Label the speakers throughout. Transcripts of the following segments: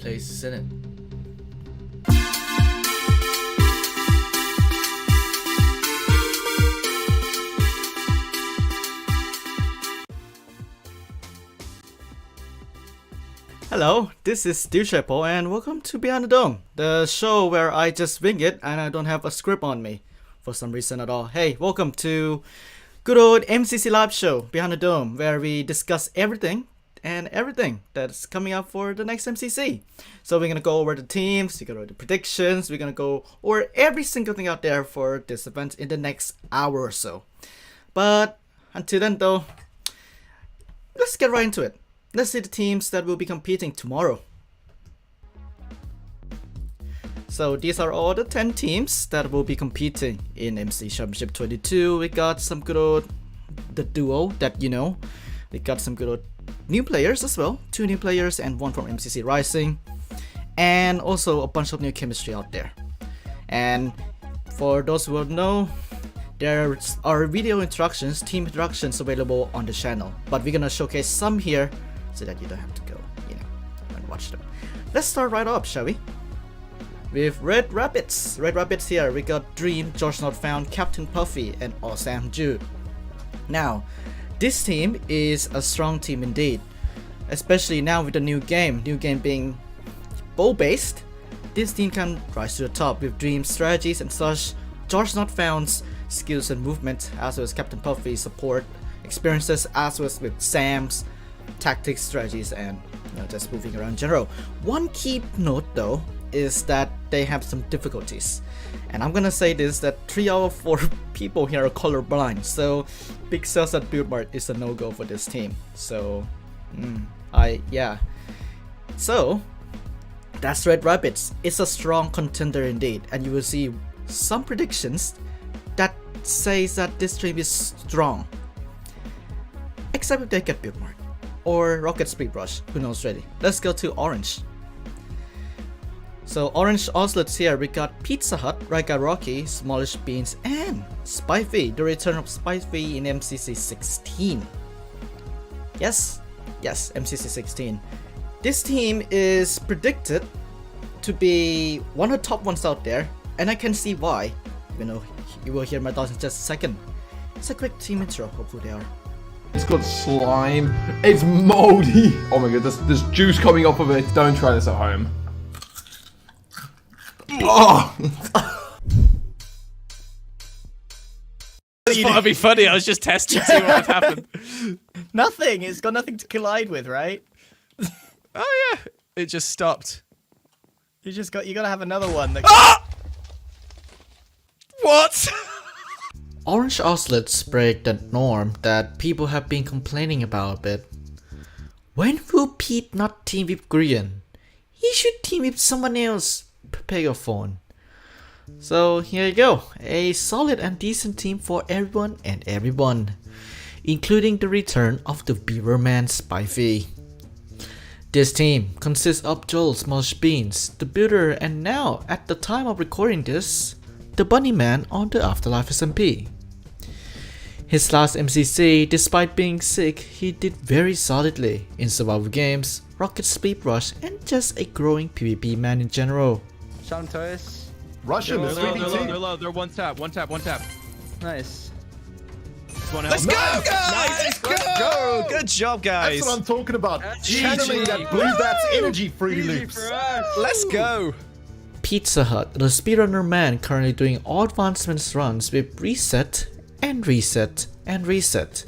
Speaker 1: places in it. Hello, this is Duechayapol and welcome to Behind the Dome, the show where I just wing it and I don't have a script on me for some reason at all. Hey, welcome to good old MCC Live Show, Behind the Dome, where we discuss everything that's coming up for the next MCC. So we're gonna go over the teams, we're gonna go over the predictions, we're gonna go over every single thing out there for this event in the next hour or so. But until then though, let's get right into it. Let's see the teams that will be competing tomorrow. So these are all the 10 teams that will be competing in MC Championship 22. We got some good old the duo that you know. We got some good old new players as well. 2 new players and 1 from MCC Rising. And also a bunch of new chemistry out there. And for those who don't know, there are video instructions, team instructions available on the channel. But we're gonna showcase some here so that you don't have to go, and watch them. Let's start right up, shall we? With Red Rabbits. Red Rabbits here, we got Dream, George Not Found, Captain Puffy, and Awesome Jude. Now, this team is a strong team indeed. Especially now with the new game being bow-based. This team can rise to the top with Dream's strategies and such, George Not Found's skills and movement, as well as Captain Puffy's support experiences, as well as with Sam's tactics, strategies, and just moving around in general. One key note though is that they have some difficulties, and I'm gonna say this, that 3 out of 4 people here are colorblind, so big sales at Build Mart is a no-go for this team. So so that's Red Rabbits. It's a strong contender indeed, and you will see some predictions that says that this team is strong, except if they get Build Mart or Rocket Speed Rush, who knows really. Let's go to Orange. So Orange Oslots here, we got Pizza Hut, Raga Rocky, Smallish Beans, and Spiffy, the return of Spiffy in MCC 16. Yes, MCC 16. This team is predicted to be one of the top ones out there, and I can see why, even though you will hear my thoughts in just a second. It's a quick team intro of who they are.
Speaker 2: It's got slime. It's moldy. Oh my god, there's juice coming off of it. Don't try this at home. Oh!
Speaker 3: I thought it'd be funny. I was just testing to see what would happen.
Speaker 4: Nothing. It's got nothing to collide with, right?
Speaker 3: Oh yeah, it just stopped.
Speaker 4: You gotta have another one. That
Speaker 3: What?
Speaker 1: Orange Oslots break the norm that people have been complaining about a bit. When will Pete not team with Grian? He should team with someone else. Pegaphone. So here you go, a solid and decent team for everyone and everyone, including the return of the Beaver Man Spiffy. This team consists of Joel Smush Beans, the builder, and now, at the time of recording this, the Bunny Man on the Afterlife SMP. His last MCC, despite being sick, he did very solidly in survival games, Rocket Speed Rush, and just a growing PvP man in general.
Speaker 5: Shantois.
Speaker 2: Russian,
Speaker 3: They're low. They're one tap.
Speaker 5: Nice.
Speaker 3: Let's go, guys! Let's go! Good job, guys.
Speaker 2: That's what I'm talking about. Channeling that Blue Bats energy Fruity Loops.
Speaker 3: Let's go.
Speaker 1: Pizza Hut, the speedrunner man currently doing all advancements runs with reset and reset and reset.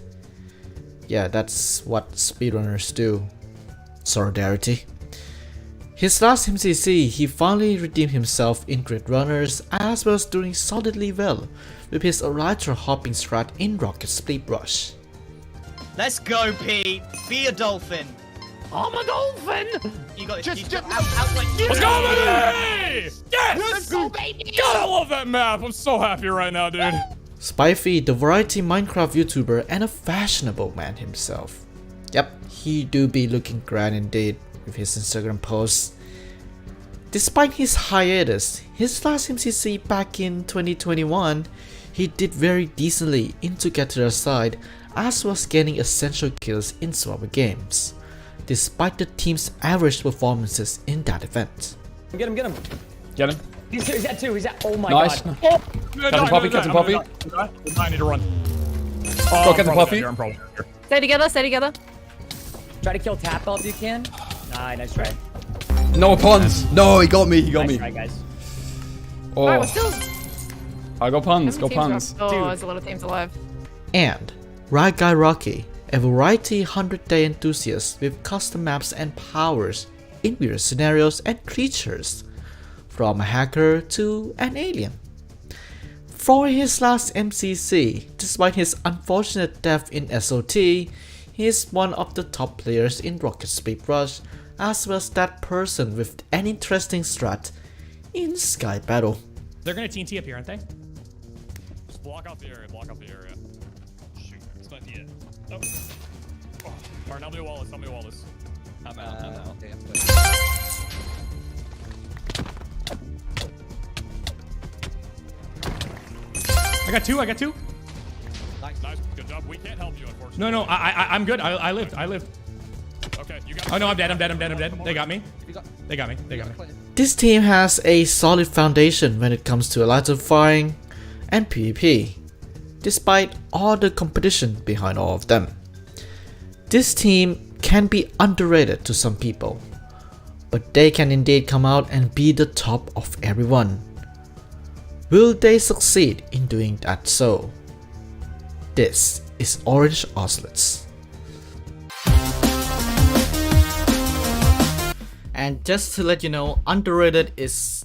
Speaker 1: Yeah, that's what speedrunners do. Solidarity. His last MCC, he finally redeemed himself in Grid Runners, as well as doing solidly well with his Elytra hopping strat in Rocket Speed Rush.
Speaker 4: Let's go, Pete. Be a dolphin.
Speaker 5: I'm a dolphin.
Speaker 4: You got it.
Speaker 5: Just
Speaker 4: out like
Speaker 3: Let's go, baby! Yes!
Speaker 5: Let's go, baby.
Speaker 3: God, I love that map. I'm so happy right now, dude.
Speaker 1: Spiffy, the variety Minecraft YouTuber and a fashionable man himself. Yep, he do be looking grand indeed with his Instagram posts. Despite his hiatus, his last MCC back in 2021, he did very decently in To Get to Their Side, as was getting essential kills in survival games. despite the team's average performances in that event.
Speaker 6: Get him, get him.
Speaker 2: Get him.
Speaker 6: He's at 2, he's at, oh my
Speaker 2: Nice.
Speaker 6: god.
Speaker 2: Captain Puffy, Captain Puffy.
Speaker 3: I need to run.
Speaker 2: Go, Captain Puffy.
Speaker 3: I'm probably here.
Speaker 7: Stay together, stay together.
Speaker 6: Try to kill Tapel if you can. Nice try.
Speaker 2: No puns. No, he got me. He got
Speaker 6: Nice
Speaker 2: me.
Speaker 6: try, guys.
Speaker 7: Alright, we're
Speaker 2: Oh,
Speaker 7: still...
Speaker 2: I got puns.
Speaker 7: How
Speaker 2: Go
Speaker 7: many teams
Speaker 2: puns.
Speaker 7: are- Oh,
Speaker 6: Dude.
Speaker 7: there's a lot of teams alive.
Speaker 1: And Right Guy Rocky, a variety 100-day enthusiast with custom maps and powers in various scenarios and creatures, from a hacker to an alien. For his last MCC, despite his unfortunate death in SOT, he is one of the top players in Rocket Speed Rush, as well as that person with an interesting strat in Sky Battle.
Speaker 8: They're gonna TNT up here, aren't they?
Speaker 3: Just block off the area. Block off the area. Shoot. This might be it. Oh. Alright, now do Wallace. Now do Wallace.
Speaker 4: I'm out. Okay,
Speaker 8: I got two.
Speaker 3: Nice. Good job. We can't help you, unfortunately.
Speaker 8: No, I'm good. I lived.
Speaker 3: Okay, you got.
Speaker 8: Oh no, I'm dead. They got me. They got me.
Speaker 1: This team has a solid foundation when it comes to electrifying and PvP, despite all the competition behind all of them. This team can be underrated to some people, but they can indeed come out and be the top of everyone. Will they succeed in doing that so? This is Orange Ocelots. And just to let you know, underrated is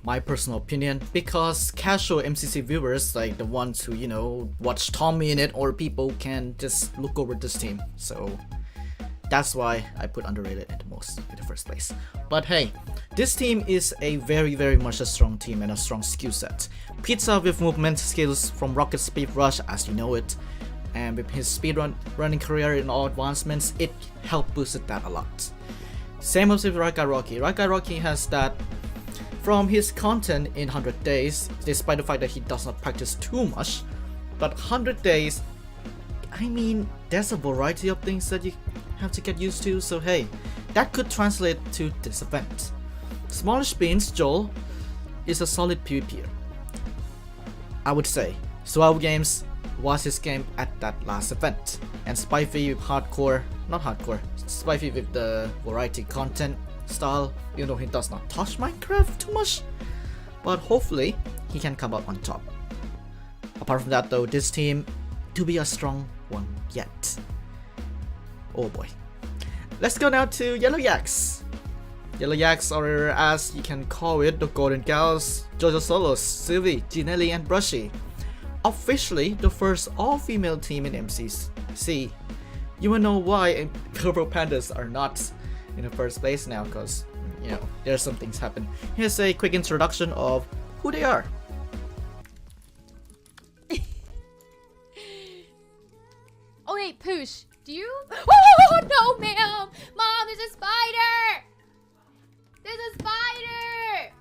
Speaker 1: my personal opinion, because casual MCC viewers, like the ones who, you know, watch Tommy in it, or people can just look over this team. So that's why I put underrated in the first place. But hey, this team is a very much a strong team and a strong skill set. Pizza with movement skills from Rocket Speed Rush as you know it, and with his running career in all advancements, it helped boosted that a lot. Same as with Right Guy Rocky. Right Guy Rocky has that from his content in 100 days, despite the fact that he does not practice too much. But 100 days, I mean, there's a variety of things that you have to get used to, so hey, that could translate to this event. Smallish Beans Joel is a solid PvPer. I would say Swell Games was his game at that last event, and Spifey with Spifey with the variety content style, even though he does not touch Minecraft too much, but hopefully he can come out on top. Apart from that though, this team to be a strong one yet. Oh boy. Let's go now to Yellow Yaks. Yellow Yaks, or as you can call it, the Golden Gals, Jojo Solos, Sylvie, Ginelli and Brushy. Officially the first all-female team in MCC. You will know why Purple Pandas are not in the first place now, because, you know, there's some things happen. Here's a quick introduction of who they are.
Speaker 9: Oh wait, Poosh, do you? Oh no, ma'am! Mom, there's a spider! There's a spider!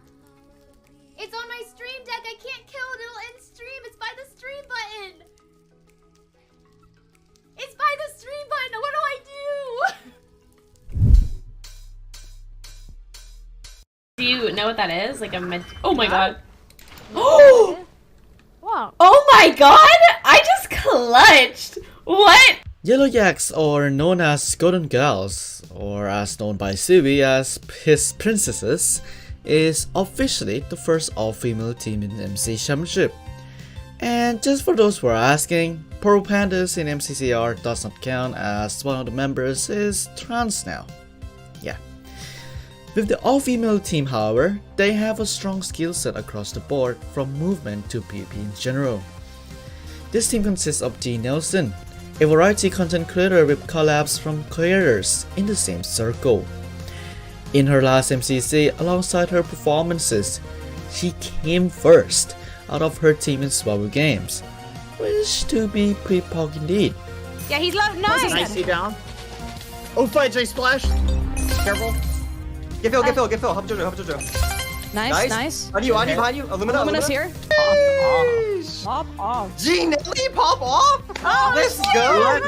Speaker 9: It's on my stream deck. I can't kill it. It'll end stream. It's by the stream button. It's by the stream button. What do I do?
Speaker 10: Do you know what that is? Like oh my god.
Speaker 9: Oh! Wow.
Speaker 10: Oh my god! I just clutched! What?
Speaker 1: Yellow Yaks, or known as Golden Girls, or as known by Sylvie as his princesses, is officially the first all-female team in the MCC Championship. And just for those who are asking, Purple Pandas in MCCR does not count, as one of the members is trans now. Yeah. With the all-female team, however, they have a strong skill set across the board, from movement to PvP in general. This team consists of G. Nelson, a variety content creator with collabs from creators in the same circle. In her last MCC, alongside her performances, she came first out of her team in Swallow Games, which to be pretty pog indeed.
Speaker 9: Yeah, he's low. Nice.
Speaker 4: Nicely down. Oh, fight, J splash. Careful. Get Phil. Help Jojo.
Speaker 7: Nice.
Speaker 4: Behind you. Illumina.
Speaker 7: here.
Speaker 4: Pop off. G Nelly, pop off. Oh, let's go.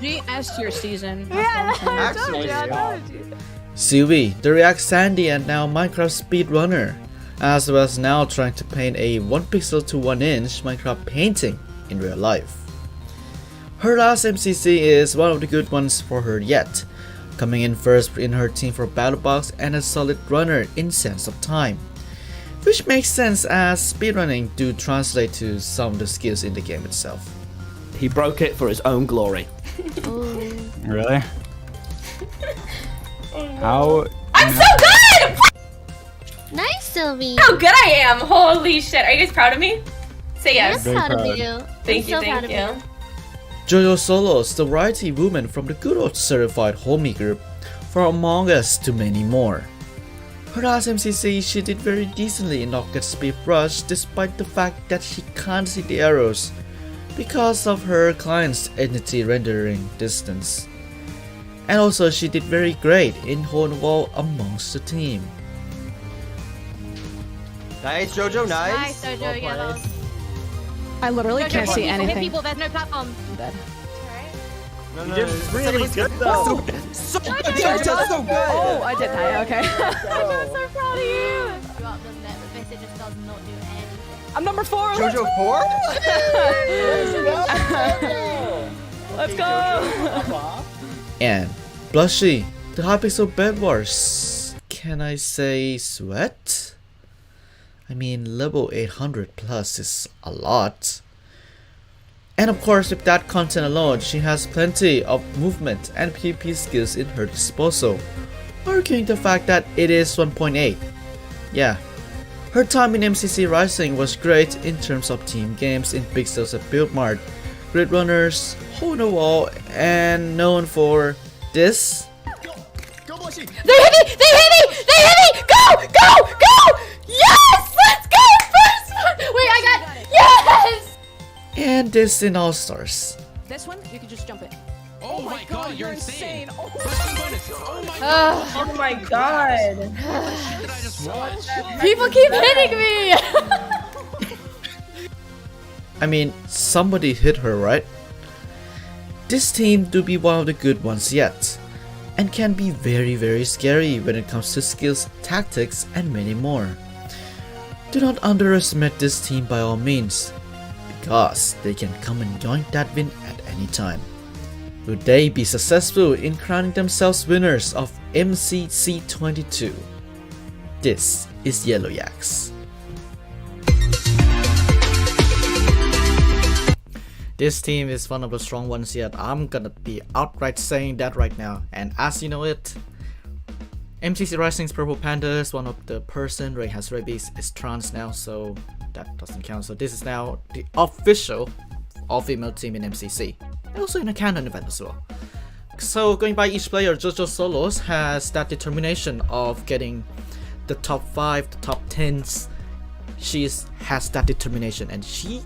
Speaker 7: GS your season.
Speaker 9: Yeah, I
Speaker 4: Actually,
Speaker 9: told you, I told you.
Speaker 1: Suey, the React Sandy and now Minecraft speedrunner, as well as now trying to paint a 1 pixel to 1 inch Minecraft painting in real life. Her last MCC is one of the good ones for her yet, coming in first in her team for Battle Box and a solid runner in Sense of Time. Which makes sense as speedrunning do translate to some of the skills in the game itself.
Speaker 5: He broke it for his own glory.
Speaker 3: Really? How?
Speaker 10: I'm so good!
Speaker 9: Nice, Sylvie.
Speaker 10: How good I am! Holy shit! Are you guys proud of me? Say yes.
Speaker 9: I'm proud of you.
Speaker 10: Thank you,
Speaker 9: I'm so proud
Speaker 10: thank
Speaker 9: of
Speaker 10: you.
Speaker 1: JoJo Solos, the variety woman from the good old certified homie group, for Among Us to many more. Her last MCC she did very decently in Rocket Speed Rush despite the fact that she can't see the arrows because of her client's entity rendering distance. And also she did very great in holding wall amongst the team.
Speaker 4: Nice, Jojo, nice.
Speaker 9: Nice, Jojo,
Speaker 4: Well
Speaker 9: yellow.
Speaker 4: played.
Speaker 7: I literally can't see
Speaker 9: Hit
Speaker 7: anything.
Speaker 9: people, there's no platform.
Speaker 7: I'm dead.
Speaker 4: No,
Speaker 9: Alright.
Speaker 4: you did really good though. So good, Jojo, so good.
Speaker 7: Oh, I did die. Okay.
Speaker 9: Jojo, I'm so proud of you. You up them there, but Vista just does not do anything.
Speaker 7: I'm number 4.
Speaker 4: Jojo 4?
Speaker 7: Let's go.
Speaker 1: And Blushy, the Hypixel Bed Wars. Can I say sweat? I mean, level 800 plus is a lot. And of course, with that content alone, she has plenty of movement and PvP skills in her disposal, arguing the fact that it is 1.8. Yeah, her time in MCC Rising was great in terms of team games in Pixels at Build Mart, Grid Runners, Hole in the Wall, and known for this.
Speaker 10: They hit me! They hit me! They hit me! Go! Go! Go! Yes! Let's go! First one! Wait, I got... Yes!
Speaker 1: And this in All Stars.
Speaker 7: This one, you can just jump it.
Speaker 8: Oh my god, you're insane.
Speaker 7: Oh
Speaker 10: Oh my god.
Speaker 8: Did I just watch?
Speaker 9: People keep hitting me!
Speaker 1: I mean, somebody hit her, right? This team do be one of the good ones yet, and can be very scary when it comes to skills, tactics, and many more. Do not underestimate this team by all means, because they can come and join that win at any time. Would they be successful in crowning themselves winners of MCC 22? This is Yellow Yaks. This team is one of the strong ones yet. I'm gonna be outright saying that right now. And as you know it, MCC Rising's Purple Panda is one of the person Ray has rabies is trans now, so that doesn't count. So this is now the official all-female team in MCC. And also in a canon event as well. So going by each player, JoJo Solos has that determination of getting the top 5, the top 10s. She has that determination, and she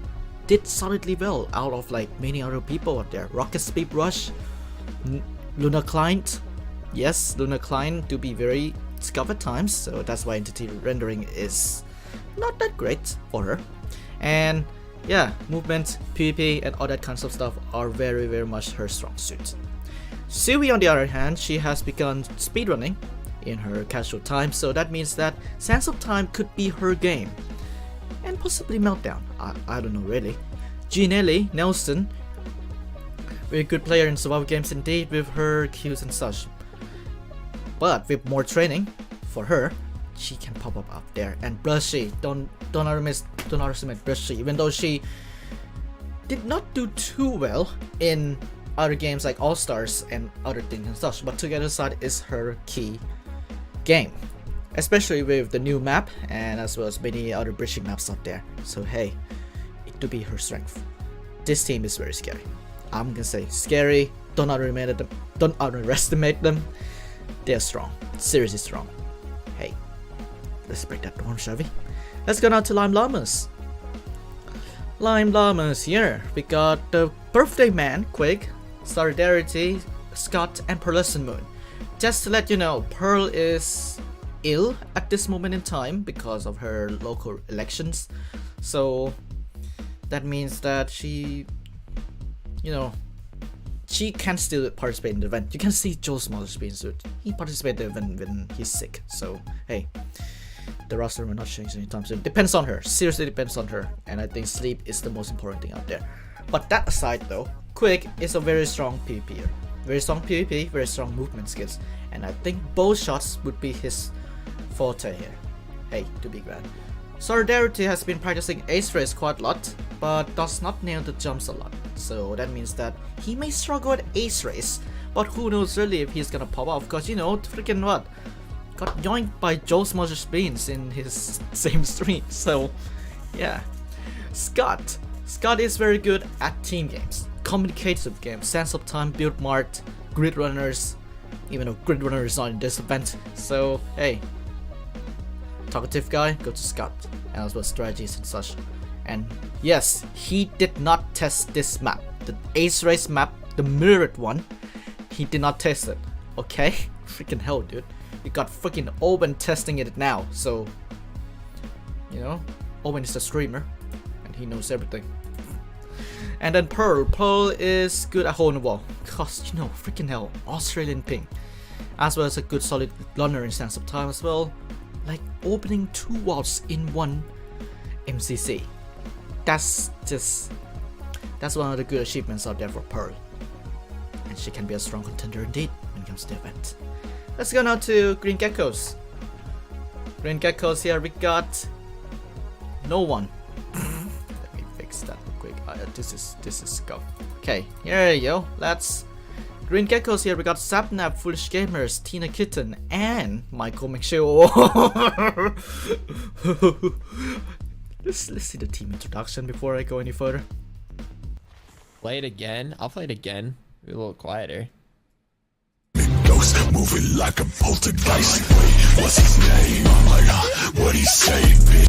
Speaker 1: did solidly well out of like many other people out there. Rocket Speed Rush, Luna Client. Yes, Luna Client do be very scuffed at times, so that's why entity rendering is not that great for her. And yeah, movement, PvP, and all that kinds of stuff are very much her strong suit. Suey on the other hand, she has begun speedrunning in her casual time, so that means that Sense of Time could be her game. And possibly Meltdown, I don't know really. Ginelli Nelson, very good player in survival games indeed with her Qs and such. But with more training for her, she can pop up there. And Blushy, don't underestimate Blushy, even though she did not do too well in other games like All Stars and other things and such, but Together Side is her key game. Especially with the new map and as well as many other bridging maps out there. So hey, it to be her strength. This team is very scary. I'm gonna say scary. Don't underestimate them. They're strong. Seriously strong. Hey, let's break that down, shall we? Let's go now to Lime Llamas. Lime Llamas here. We got the Birthday Man, Quig, Solidarity, Scott, and Pearlescent Moon. Just to let you know, Pearl is ill at this moment in time because of her local elections, so that means that she she can still participate in the event. You can see Joe Small's being suit. He participated when he's sick. So hey, the roster will not change anytime soon. Depends on her. Seriously depends on her. And I think sleep is the most important thing out there. But that aside though, Quick is a very strong PvPer. Very strong PvP, very strong movement skills. And I think both shots would be his forte here. Hey, to be grand. Solidarity has been practicing ace race quite a lot, but does not nail the jumps a lot. So that means that he may struggle at ace race, but who knows really if he's gonna pop off, cause you know, freaking what? Got yoinked by Joe Smudger's beans in his same stream, so yeah. Scott is very good at team games, communicative games, sense of time, build mart, grid runners, even though grid runner is not in this event, so hey. Talkative guy, go to Scott, and as well strategies and such. And yes, he did not test this map, the ace race map, the mirrored one. He did not test it, okay? Freaking hell, dude. We got freaking Owen testing it now, so you know, Owen is a streamer, and he knows everything. And then Pearl is good at holding the wall, cause you know, freaking hell, Australian ping, as well as a good solid runner in sense of time as well. Like opening 2 walls in one MCC. That's one of the good achievements out there for Pearl. And she can be a strong contender indeed when it comes to the event. Let's go now to Green Geckos. Green Geckos here, we got no one. Let me fix that real quick. This is scuffed. Okay, here you go. Let's Green Geckos here, we got Sapnap, Foolish Gamers, Tina Kitten, and Michael McShill. Let's see the team introduction before I go any further.
Speaker 8: Play it again. I'll play it again. Be a little quieter.
Speaker 11: Ghost moving like a poltergeist. What's his name? I'm like, what he say?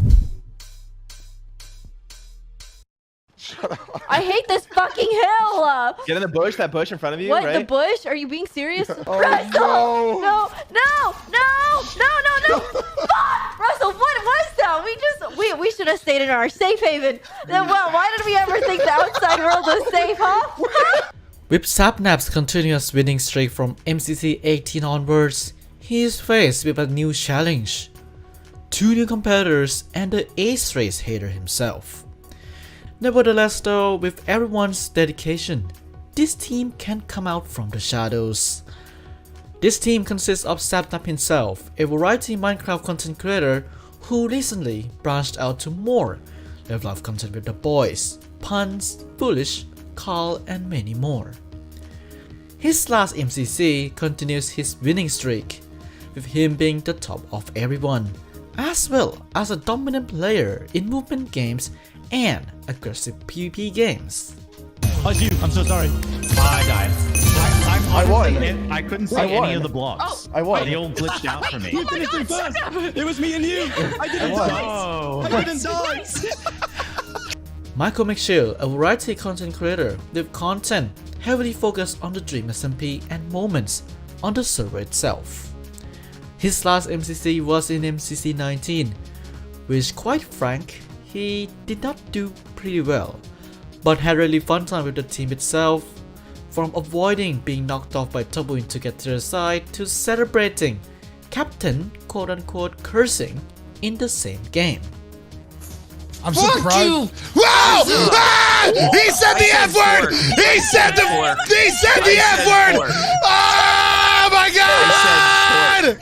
Speaker 10: I hate this fucking hill!
Speaker 4: Get in the bush, that bush in front of you,
Speaker 10: What,
Speaker 4: right?
Speaker 10: the bush? Are you being serious?
Speaker 4: Oh,
Speaker 10: Russell!
Speaker 4: no.
Speaker 10: No! Fuck! Russell, what was that? We should have stayed in our safe haven. Then why did we ever think the outside world was safe, huh?
Speaker 1: With Sapnap's continuous winning streak from MCC 18 onwards, he is faced with a new challenge. 2 new competitors and the ace race hater himself. Nevertheless though, with everyone's dedication, this team can come out from the shadows. This team consists of Sapnap himself, a variety Minecraft content creator who recently branched out to more level of content with the boys, Puns, Foolish, Carl, and many more. His last MCC continues his winning streak, with him being the top of everyone, as well as a dominant player in movement games and aggressive PvP games.
Speaker 3: Oh, it's you. I'm so sorry. I died.
Speaker 4: I won.
Speaker 3: I couldn't see
Speaker 4: I won.
Speaker 3: any of the blocks.
Speaker 4: I won.
Speaker 3: The old glitched out for me.
Speaker 10: You finished it first.
Speaker 3: It was me and you. I didn't die. I didn't die.
Speaker 1: Michael McShill, a variety content creator with content heavily focused on the Dream SMP and moments on the server itself. His last MCC was in MCC 19, which quite frank, he did not do pretty well, but had really fun time with the team itself, from avoiding being knocked off by Tabuin to get to the side to celebrating Captain quote unquote cursing in the same game.
Speaker 11: I'm surprised. You! Wow! Ah! He said the F word! He said the F word! Oh my god!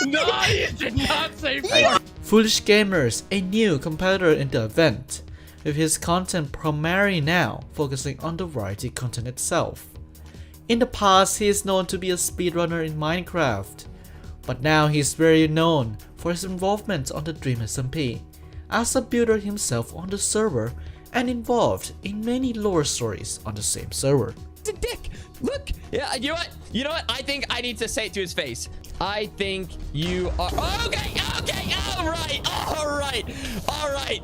Speaker 3: No, you did not say four.
Speaker 1: Foolish Gamers, a new competitor in the event, with his content primarily now focusing on the variety content itself. In the past, he is known to be a speedrunner in Minecraft, but now he is very known for his involvement on the Dream SMP, as a builder himself on the server and involved in many lore stories on the same server.
Speaker 8: It's a dick. Look. Yeah. You know what? I think I need to say it to his face. I think you are. Okay. All right.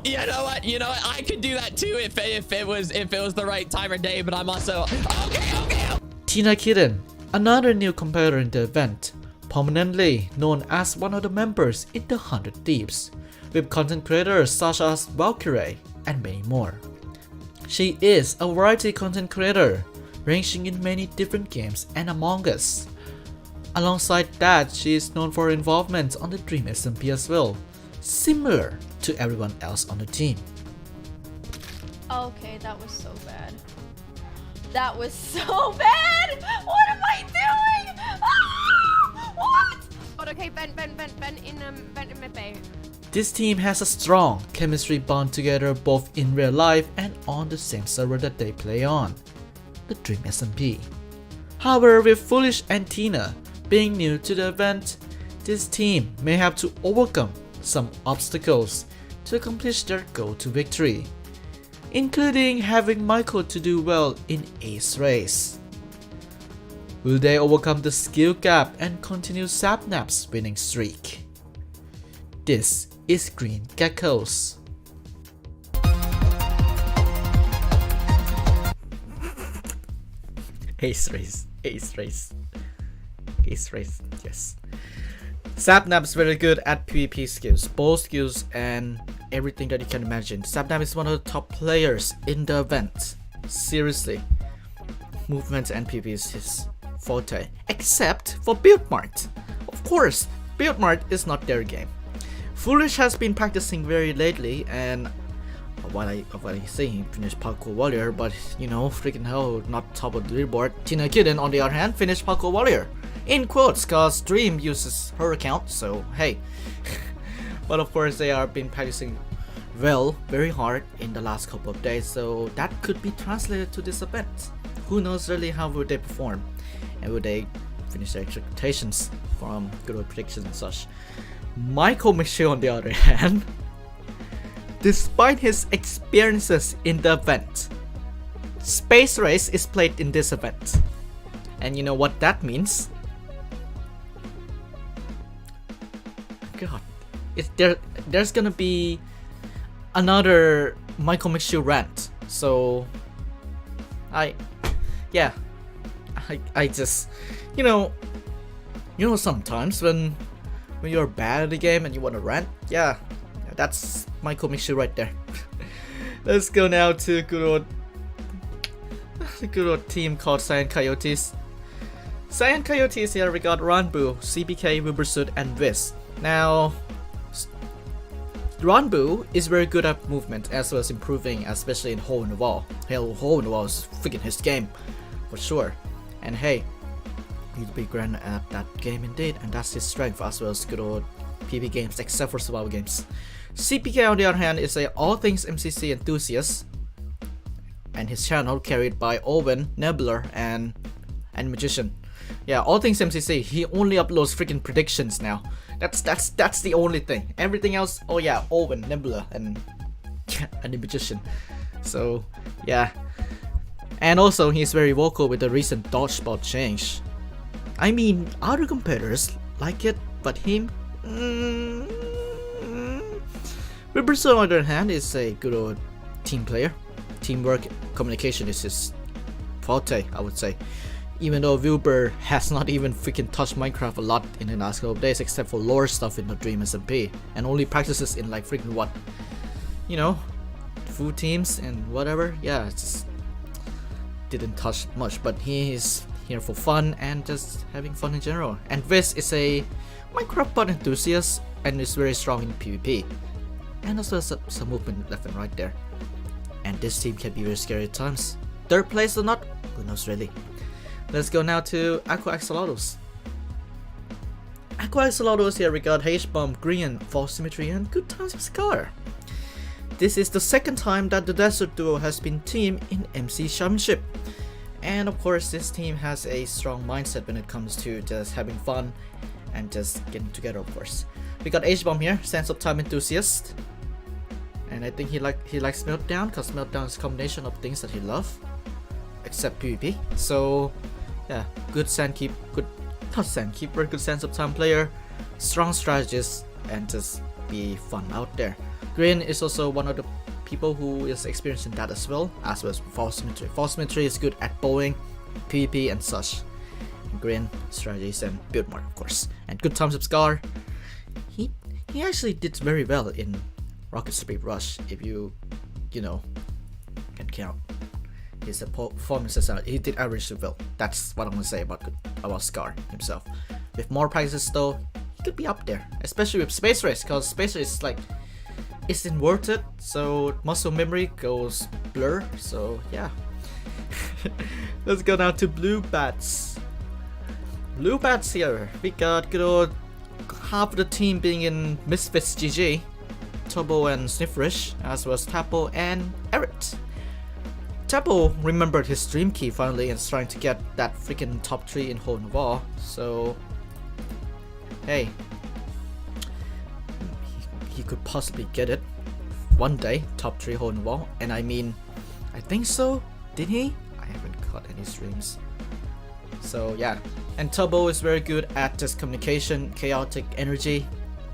Speaker 8: You know what? I could do that too if it was the right time or day. But I'm also okay.
Speaker 1: Tina Kitten, another new competitor in the event, prominently known as one of the members in the 100 Thieves, with content creators such as Valkyrie and many more. She is a variety content creator ranging in many different games and Among Us. Alongside that, she is known for her involvement on the Dream SMP as well, similar to everyone else on the team.
Speaker 9: Okay, that was so bad. That was so bad! What am I doing? Ah! What?
Speaker 10: Oh, okay, Ben in my bay.
Speaker 1: This team has a strong chemistry bond together both in real life and on the same server that they play on, the Dream SMP. However, with Foolish and Tina being new to the event, this team may have to overcome some obstacles to accomplish their goal to victory, including having Michael to do well in Ace Race. Will they overcome the skill gap and continue Sapnap's winning streak? This is Green Geckos. Ace Race, Ace Race, Ace Race, yes. Sapnap's very good at PvP skills, both skills and everything that you can imagine. Sapnap is one of the top players in the event. Seriously. Movement and PvP is his forte. Except for Build Mart. Of course, Build Mart is not their game. Foolish has been practicing very lately, and what I say, he finished Parkour Warrior, but you know, freaking hell, not top of the leaderboard. Tina Kitten, on the other hand, finished Parkour Warrior. In quotes, cause Dream uses her account, so hey. But of course, they are been practicing well, very hard in the last couple of days, so that could be translated to this event. Who knows really how would they perform, and would they finish their expectations from good old predictions and such. Michael Michelle, on the other hand, despite his experiences in the event, Space Race is played in this event. And you know what that means? God, there's gonna be another Michael Michelle rant. So I just, you know sometimes when you're bad at the game and you want to rant, yeah, that's Michael Michelle right there. Let's go now to the good old team called Cyan Coyotes. Cyan Coyotes here, we got Ranbu, CBK, Wilbersuit, and Viz. Now, Ranbu is very good at movement as well as improving, especially in Hole in the Wall. Hell, Hole in the Wall is freaking his game, for sure. And hey, he'll be grand at that game indeed, and that's his strength as well as good old PvP games, except for survival games. CPK, on the other hand, is a all things MCC enthusiast, and his channel carried by Owen, Nebula, and Magician. Yeah, all things MCC. He only uploads freaking predictions now. That's the only thing. Everything else, oh yeah, Owen, Nebula, and the Magician. So yeah, and also he's very vocal with the recent dodgeball change. I mean, other competitors like it, but him. Wilberson, on the other hand, is a good old team player. Teamwork, communication is his forte, I would say. Even though Wilbur has not even freaking touched Minecraft a lot in the last couple of days, except for lore stuff in the Dream SMP, and only practices in like freaking what, you know, food teams and whatever. Yeah, it's just didn't touch much, but he is here for fun and just having fun in general. And Viz is a Minecraft bot enthusiast and is very strong in PvP, and also has some movement left and right there. And this team can be very scary at times. Third place or not, who knows really. Let's go now to Aqua Axolotls. Aqua Axolotls here, we got H-Bomb, Green, False Symmetry, and Good Times of Scar. This is the second time that the Desert Duo has been teamed in MC Championship. And of course, this team has a strong mindset when it comes to just having fun and just getting together, of course. We got H-Bomb here, Sense of Time enthusiast. And I think he likes Meltdown, because Meltdown is a combination of things that he loves, except PvP. So yeah, good Sandkeeper, good Sense of Time player, strong strategist, and just be fun out there. Green is also one of the people who is experiencing that as well as False Symmetry. False Symmetry is good at bowling, PvP, and such. Green strategies and build more, of course. And Good Times of Scar, he actually did very well in Rocket Speed Rush, if you know, can count. his performances are, he did average well. That's what I'm gonna say about Scar himself. With more practice though, he could be up there, especially with Space Race, because Space Race is like isn't worth it, so muscle memory goes blur. So yeah. Let's go now to Blue Bats. Blue Bats here. We got good old half of the team being in Misfits GG, Turbo and Snifferish, as well as Tapo and Eret. Tapo remembered his dream key finally and is trying to get that freaking top 3 in Hole in the Wall. So hey, he could possibly get it one day, top 3 Hole in the Wall. And I mean, I think so. Did he? I haven't caught any streams. So yeah, and Turbo is very good at just communication, chaotic energy,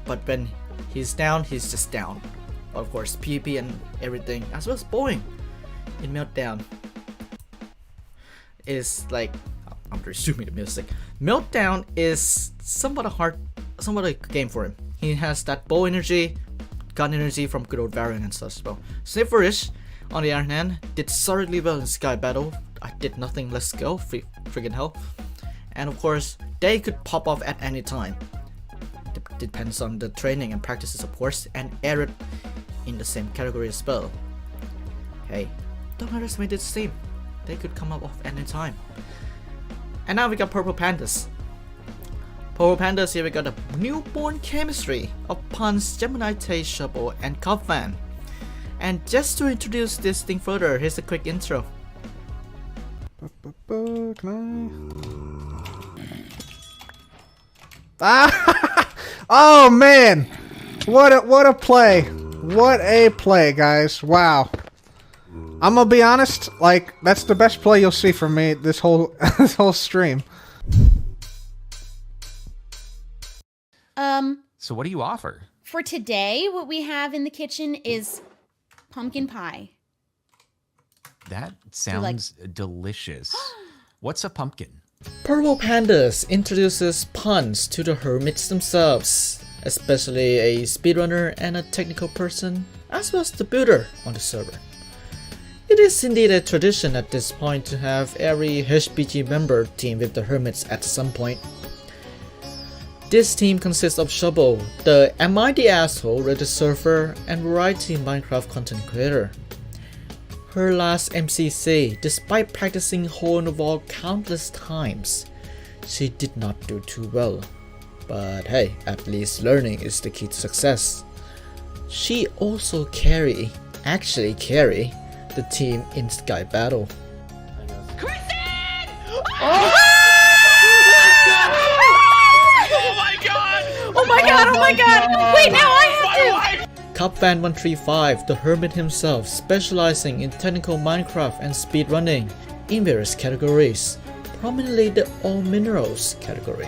Speaker 1: but when he's down, he's just down. Of course, PvP and everything, as well as Boeing in Meltdown is like, I'm resuming the music. Meltdown is somewhat a game for him. He has that bow energy, gun energy from good old Varian and such as well. Snifferish, on the other hand, did solidly well in Sky Battle. I did nothing, let's go, friggin' hell. And of course, they could pop off at any time. Depends on the training and practices, of course, and Eret in the same category as well. Hey, don't underestimate this team. They could come up off any time. And now we got Purple Pandas. Purple Pandas, here we got a newborn chemistry of Puns, Gemini Tay, Shobo, and Cubfan. And just to introduce this thing further, here's a quick intro.
Speaker 12: Oh man, what a play! What a play, guys! Wow. I'm gonna be honest, like that's the best play you'll see from me this whole stream.
Speaker 13: So what do you offer?
Speaker 10: For today, what we have in the kitchen is pumpkin pie.
Speaker 13: That sounds delicious. What's a pumpkin?
Speaker 1: Purple Pandas introduces puns to the hermits themselves, especially a speedrunner and a technical person, as well as the builder on the server. It is indeed a tradition at this point to have every HBG member team with the hermits at some point. This team consists of Shobo, the Am I the Asshole Reddit surfer and variety Minecraft content creator. Her last MCC, despite practicing Hole in the Wall countless times, she did not do too well. But hey, at least learning is the key to success. She also actually carry the team in Sky Battle.
Speaker 10: Oh my god! Wait, now I have to!
Speaker 1: Cupfan 135, the hermit himself, specializing in technical Minecraft and speedrunning in various categories, prominently the All Minerals category.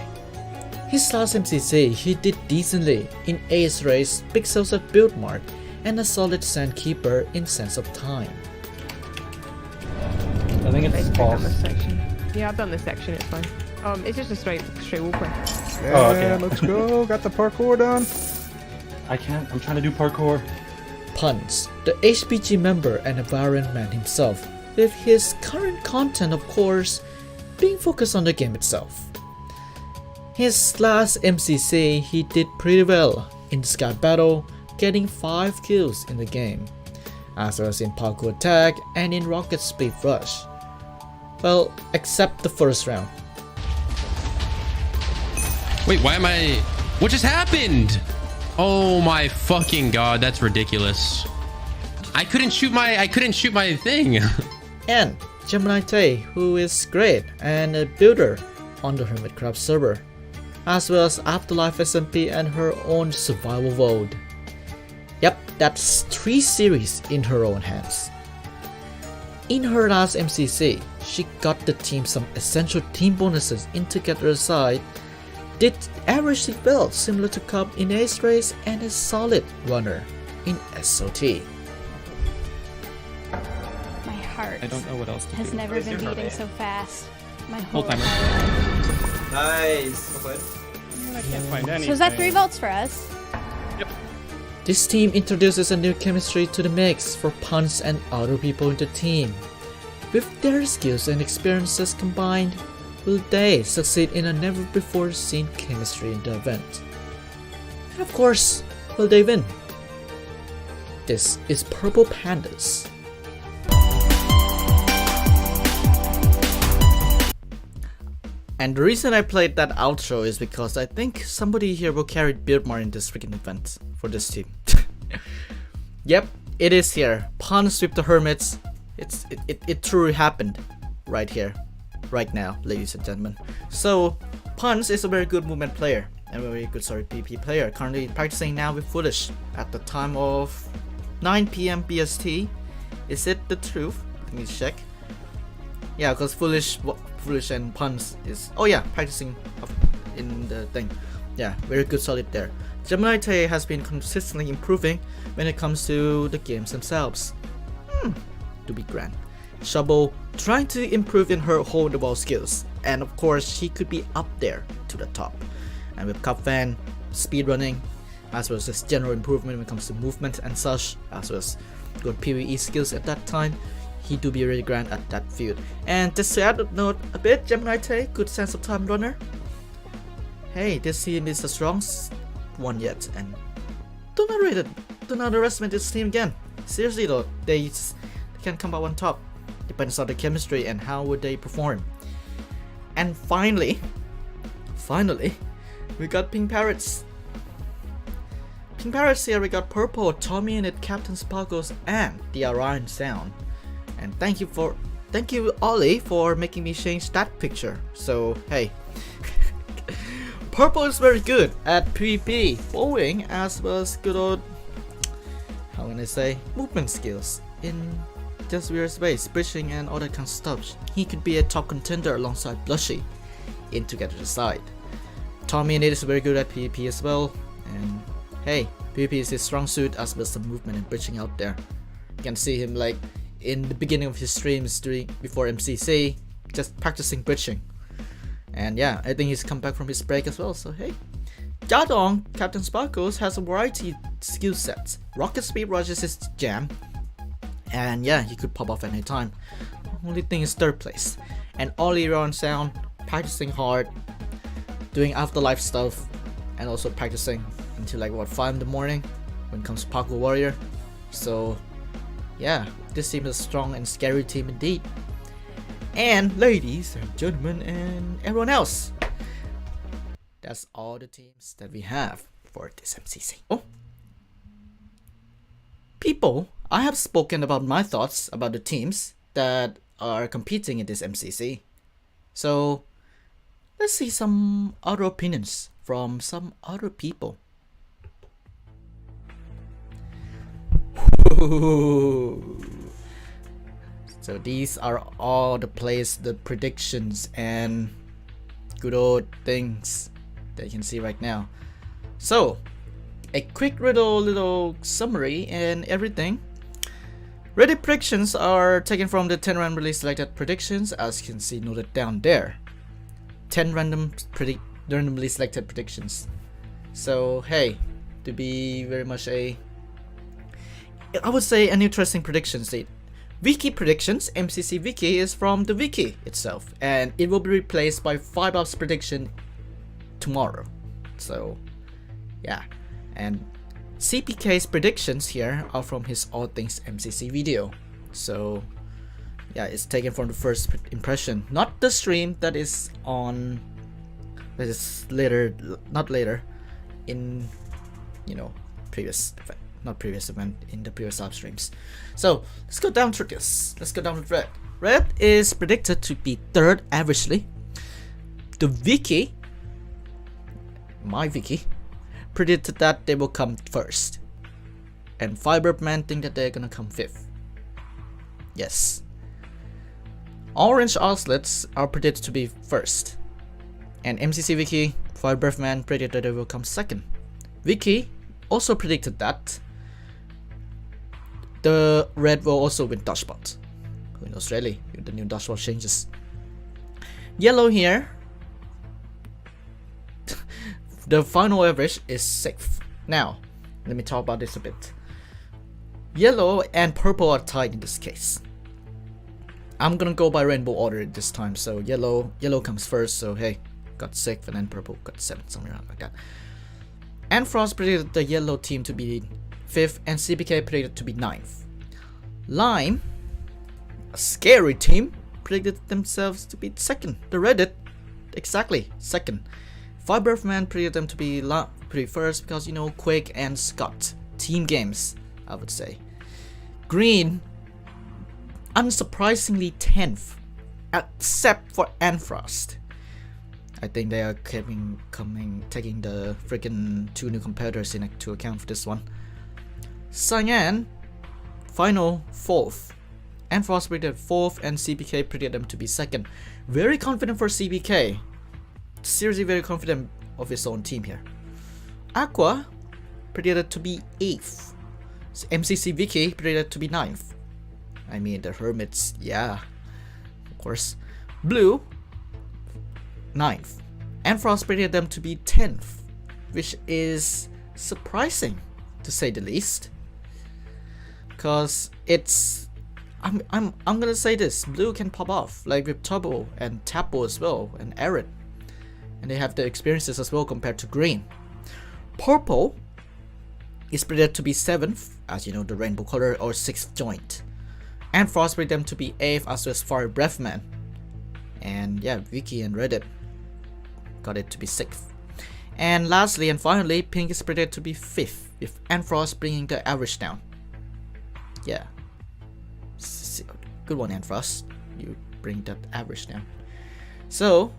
Speaker 1: His last MCC, he did decently in Ace Race, Pixels at Build Mart, and a solid Sandkeeper in Sense of Time.
Speaker 14: I think it's false. Yeah, I've done this section, it's fine. It's just a straight walkway.
Speaker 12: Yeah,
Speaker 14: oh, okay.
Speaker 12: Let's go. Got the parkour done.
Speaker 14: I can't. I'm trying to do parkour.
Speaker 1: Puns, the HBG member and a Variant man himself, with his current content, of course, being focused on the game itself. His last MCC, he did pretty well in Sky Battle, getting 5 kills in the game, as well as in Parkour Tag and in Rocket Speed Rush. Well, except the first round.
Speaker 15: Wait, why am I... What just happened? Oh my fucking god, that's ridiculous. I couldn't shoot my thing.
Speaker 1: And Gemini Tay, who is great and a builder on the Hermitcraft server, as well as Afterlife SMP and her own survival mode. Yep, that's 3 series in her own hands. In her last MCC, she got the team some essential team bonuses in Together Aside, did averagely well similar to Cub in Ace Race, and a solid runner in SOT.
Speaker 16: My heart
Speaker 14: I don't know what else to
Speaker 16: has
Speaker 14: do.
Speaker 16: never been beating so fast. My whole
Speaker 14: timer.
Speaker 16: life.
Speaker 4: Nice.
Speaker 14: I can't find anything.
Speaker 16: So is that 3 votes for us?
Speaker 1: This team introduces a new chemistry to the mix for Puns and other people in the team. With their skills and experiences combined, will they succeed in a never-before-seen chemistry in the event? And of course, will they win? This is Purple Pandas. And the reason I played that outro is because I think somebody here will carry Beardmore in this freaking event for this team. Yep, it is here. Puns with the Hermits. It truly happened right here, right now, ladies and gentlemen. So, Puns is a very good movement player and a very good PP player. Currently practicing now with Foolish at the time of 9 PM BST. Is it the truth? Let me check. Yeah, because Foolish and Puns is practicing in the thing. Yeah, very good solid there. Gemini Tay has been consistently improving when it comes to the games themselves. To be grand. Shabo trying to improve in her hold the ball skills, and of course she could be up there to the top. And with Cupfan speedrunning, as well as just general improvement when it comes to movement and such, as well as good PvE skills at that time, he do be really grand at that field. And just to add a note a bit, Gemini Tay, good sense of time runner. Hey, this team is the strongest one yet, and do not underestimate this team again. Seriously though, they can come out on top. Depends on the chemistry and how would they perform. And finally, we got Pink Parrots. Pink Parrots here, we got Purple, Tommy in it, Captain Sparkles, and the Orion Sound. And thank you Ollie for making me change that picture. So hey, Purple is very good at PvP, bowling, as well as good old, how can I say, movement skills in just weird ways, bridging and all that kind of stuff. He could be a top contender alongside Blushy in Together Decide. Tommy in it is very good at PvP as well, and hey, PvP is his strong suit as well as the movement and bridging out there. You can see him like in the beginning of his streams before MCC, just practicing bridging. And yeah, I think he's come back from his break as well, so hey. Jadong, Captain Sparkles, has a variety skill sets. Rocket Speed Rush is his jam, and yeah, he could pop off any time. Only thing is third place. And Ollie Ron Sound, practicing hard, doing afterlife stuff, and also practicing until like what, 5 in the morning when it comes to Parkour Warrior. So yeah, this team is a strong and scary team indeed. And ladies and gentlemen and everyone else, that's all the teams that we have for this MCC. Oh, people, I have spoken about my thoughts about the teams that are competing in this MCC. So let's see some other opinions from some other people. So these are all the plays, the predictions, and good old things that you can see right now. So a quick little summary and everything. Reddit predictions are taken from the 10 randomly selected predictions, as you can see noted down there. 10 randomly selected predictions. So hey, to be very much I would say an interesting prediction state. Wiki predictions, MCC Wiki, is from the Wiki itself, and it will be replaced by 5-Up's prediction tomorrow. So yeah, and CPK's predictions here are from his All Things MCC video. So yeah, it's taken from the first impression, not the stream that is on, that is later, not later, in, you know, previous event. Not previous event, in the previous live streams. So let's go down through this. Let's go down with Red. Red is predicted to be 3rd averagely. The Wiki, my Wiki, predicted that they will come 1st. And Fiberman think that they're gonna come 5th. Yes. Orange Oslets are predicted to be 1st. And MCC Wiki, Fiberman predicted that they will come 2nd. Wiki also predicted that the Red will also win Dashbot in Australia with the new Dashbot changes. Yellow here, the final average is 6th. Now, let me talk about this a bit. Yellow and Purple are tied in this case. I'm gonna go by rainbow order this time. So yellow comes first. So hey, got 6th, and then purple got 7th, something around like that. And Frost predicted the yellow team to be 5th, and CBK predicted to be 9th. Lime, a scary team, predicted themselves to be 2nd. The Reddit, exactly 2nd. Firebirthman predicted them to be pretty first because, you know, Quake and Scott. Team games, I would say. Green, unsurprisingly 10th, except for Anfrost. I think they are taking the freaking 2 new competitors into account for this one. Cyan, final 4th. Anfrost predicted 4th, and CBK predicted them to be 2nd. Very confident for CBK. Seriously very confident of his own team here. Aqua predicted to be 8th. MCC Vicky predicted to be 9th. I mean, the Hermits, yeah, of course. Blue, 9th. And Frost predicted them to be 10th, which is surprising, to say the least. Because it's... I'm gonna say this, Blue can pop off, like with Turbo and Tapo as well, and Arid. And they have the experiences as well compared to Green. Purple is predicted to be 7th, as you know, the rainbow color, or 6th joint. And Frost predicted them to be 8th, as well as Fire Breathman. And yeah, Wiki and Reddit got it to be 6th. And lastly and finally, Pink is predicted to be 5th, with Anfrost bringing the average down. Yeah. Good one, Anfrost. You bring that average down. So,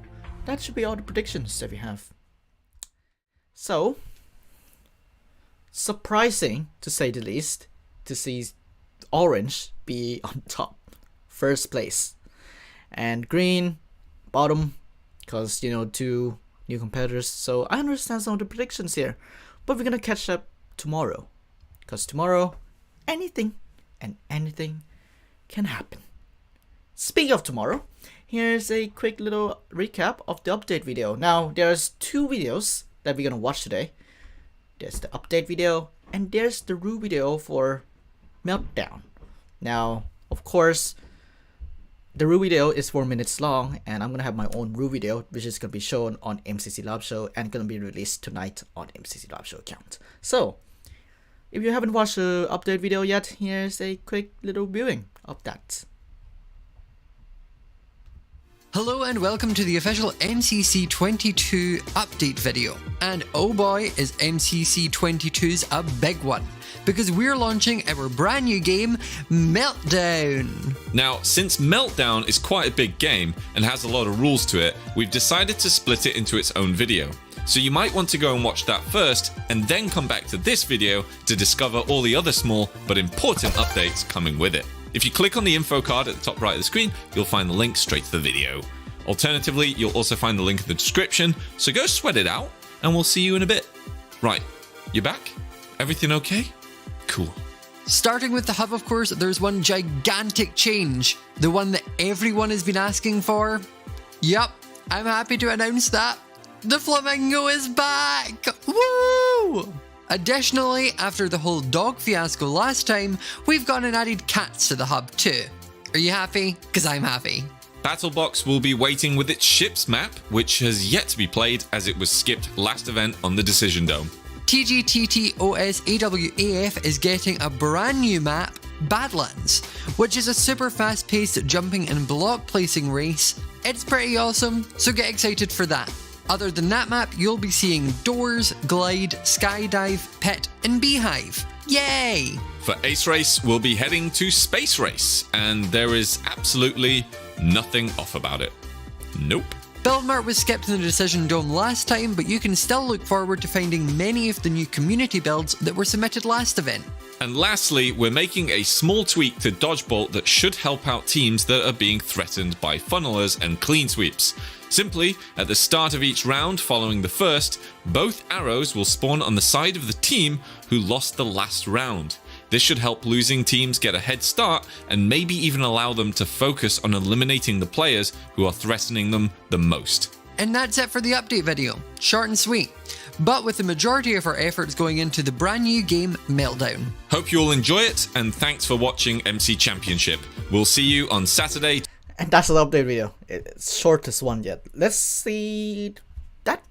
Speaker 1: that should be all the predictions that we have. So, surprising to say the least to see Orange be on top, 1st place, and Green bottom, because, you know, 2 new competitors. So I understand some of the predictions here, but we're gonna catch up tomorrow, because tomorrow anything and anything can happen. Speaking of tomorrow, here's a quick little recap of the update video. Now, there's 2 videos that we're gonna watch today. There's the update video, and there's the rule video for Meltdown. Now, of course, the rule video is 4 minutes long, and I'm gonna have my own rule video, which is gonna be shown on MCC Live Show and gonna be released tonight on MCC Live Show account. So, if you haven't watched the update video yet, here's a quick little viewing of that.
Speaker 17: Hello and welcome to the official MCC 22 update video. And oh boy, is MCC 22's a big one, because we're launching our brand new game, Meltdown.
Speaker 18: Now, since Meltdown is quite a big game and has a lot of rules to it, we've decided to split it into its own video. So you might want to go and watch that first, and then come back to this video to discover all the other small but important updates coming with it. If you click on the info card at the top right of the screen, you'll find the link straight to the video. Alternatively, you'll also find the link in the description, so go sweat it out, and we'll see you in a bit. Right, you back? Everything okay? Cool.
Speaker 17: Starting with the hub, of course, there's one gigantic change, the one that everyone has been asking for. Yup, I'm happy to announce that. The flamingo is back! Woo! Additionally, after the whole dog fiasco last time, we've gone and added cats to the hub too. Are you happy? Because I'm happy.
Speaker 18: Battlebox will be waiting with its ships map, which has yet to be played as it was skipped last event on the Decision Dome.
Speaker 17: TGTTOSAWAF is getting a brand new map, Badlands, which is a super fast-paced jumping and block placing race. It's pretty awesome, so get excited for that. Other than that map, you'll be seeing Doors, Glide, Skydive, Pet, and Beehive. Yay!
Speaker 18: For Ace Race, we'll be heading to Space Race, and there is absolutely nothing off about it. Nope.
Speaker 17: Build Mart was skipped in the Decision Dome last time, but you can still look forward to finding many of the new community builds that were submitted last event.
Speaker 18: And lastly, we're making a small tweak to Dodgebolt that should help out teams that are being threatened by funnelers and clean sweeps. Simply, at the start of each round following the first, both arrows will spawn on the side of the team who lost the last round. This should help losing teams get a head start and maybe even allow them to focus on eliminating the players who are threatening them the most.
Speaker 17: And that's it for the update video. Short and sweet. But with the majority of our efforts going into the brand new game, Meltdown.
Speaker 18: Hope you all enjoy it, and thanks for watching MC Championship. We'll see you on Saturday.
Speaker 1: And that's the update video. It's shortest one yet. Let's see that